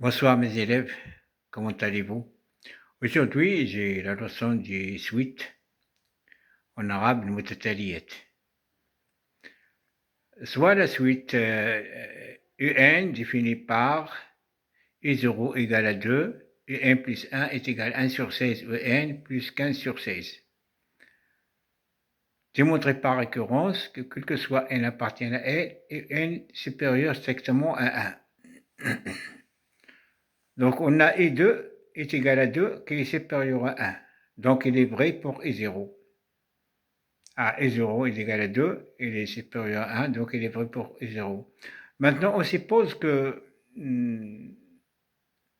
Bonsoir mes élèves, comment allez-vous? Aujourd'hui, j'ai la leçon du suite en arabe المتتاليات. Soit la suite UN définie par U0 égale à 2, UN plus 1 est égal à 1 sur 16 UN plus 15 sur 16. Démontrer par récurrence que quel que soit n appartient à L, UN supérieur strictement à 1. Donc on a I2 est égal à 2 qui est supérieur à 1. Donc il est vrai pour I0. I0 est égal à 2, il est supérieur à 1, donc il est vrai pour I0. Maintenant on suppose que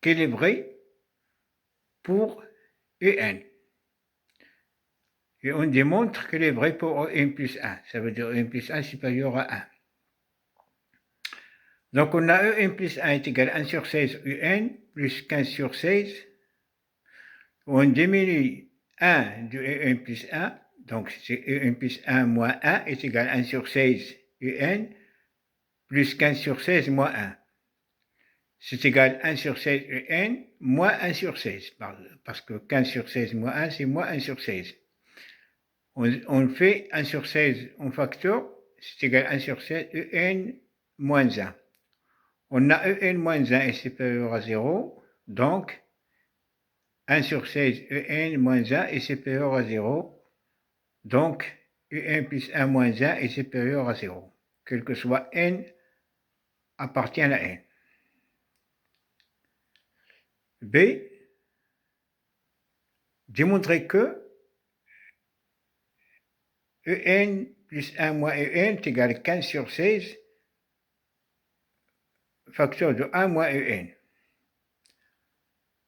qu'il est vrai pour UN. Et on démontre qu'il est vrai pour n plus 1. Ça veut dire n plus 1 supérieur à 1. Donc on a n plus 1 est égal à 1 sur 16 UN plus 15 sur 16. On diminue 1 de n plus 1. Donc c'est n plus 1 moins 1 est égal à 1 sur 16 UN plus 15 sur 16 moins 1. C'est égal à 1 sur 16 UN moins 1 sur 16. Parce que 15 sur 16 moins 1, c'est moins 1 sur 16. On fait 1 sur 16 en facteur, c'est égal à 1 sur 16 UN moins 1. On a UN moins 1 est supérieur à 0, donc 1 sur 16 UN moins 1 est supérieur à 0, donc UN plus 1 moins 1 est supérieur à 0, quel que soit N appartient à N. B, démontrer que EN plus 1 moins EN est égal à 15 sur 16, facteur de 1 moins EN.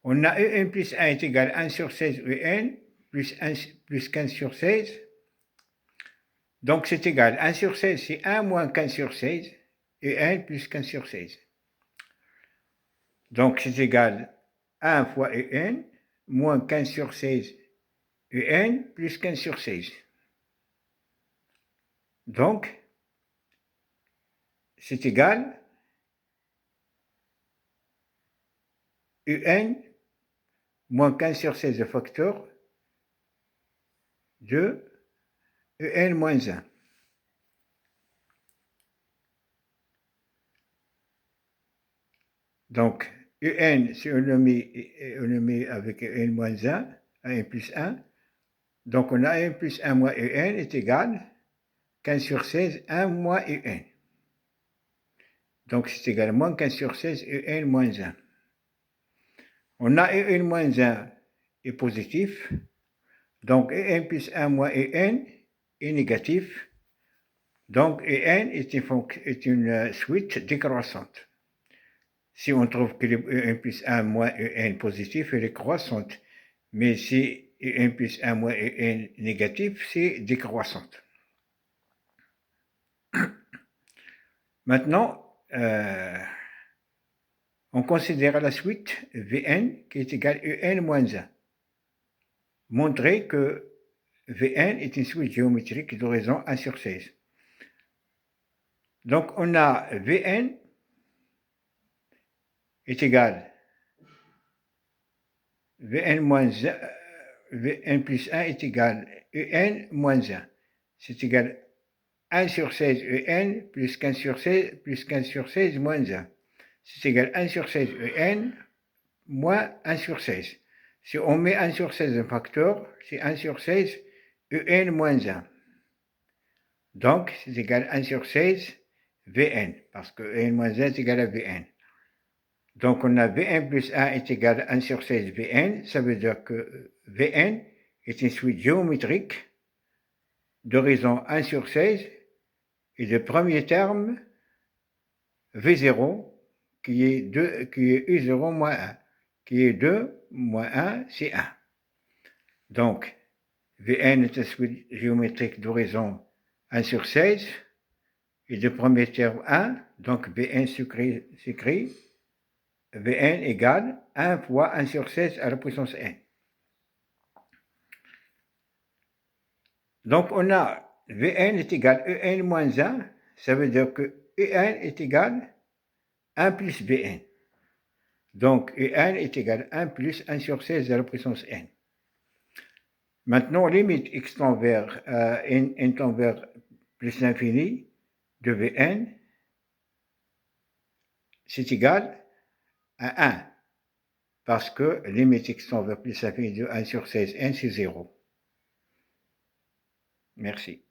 On a EN plus 1 est égal à 1 sur 16 EN plus 15 sur 16. Donc c'est égal à 1 sur 16, c'est 1 moins 15 sur 16, EN plus 15 sur 16. Donc c'est égal à 1 fois EN moins 15 sur 16 EN plus 15 sur 16. Donc c'est égal UN moins 15 sur 16 le facteur de UN moins 1. Donc, UN, si on le met avec UN moins 1, UN plus 1, donc on a UN plus 1 moins UN est égal 15 sur 16, 1 moins UN. Donc c'est égal à moins 15 sur 16, UN moins 1. On a UN moins 1 est positif, donc UN plus 1 moins UN est négatif. Donc EN est une suite décroissante. Si on trouve que EN plus 1 moins EN positif, elle est croissante. Mais si EN plus 1 moins EN négatif, c'est décroissante. Maintenant, on considère la suite Vn qui est égale à En moins 1. Montrer que Vn est une suite géométrique d'horizon 1 sur 16. Donc on a Vn est égal Vn moins 1, Vn plus 1 est égal à En moins 1. C'est égal à 1 sur 16 En plus 15 sur 16 plus 15 sur 16 moins 1. C'est égal à 1 sur 16 En moins 1 sur 16. Si on met 1 sur 16 un facteur, c'est 1 sur 16 En moins 1. Donc, c'est égal à 1 sur 16 Vn, parce que En moins 1 est égal à Vn. Donc, on a Vn plus 1 est égal à 1 sur 16 Vn. Ça veut dire que Vn est une suite géométrique d'horizon 1 sur 16 et le premier terme V0 qui est U0 moins 1, qui est 2 moins 1, c'est 1. Donc, Vn est une suite géométrique d'horizon 1 sur 16 et le premier terme 1, donc Vn s'écrit Vn égale 1 fois 1 sur 16 à la puissance n. Donc on a Vn est égal à En moins 1, ça veut dire que En est égal à 1 plus Vn. Donc, un est égal à 1 plus 1 sur 16 à la puissance n. Maintenant, limite x tend vers n tend vers plus l'infini de Vn, c'est égal à 1. Parce que limite x tend vers plus l'infini de 1 sur 16n, c'est 0. Merci.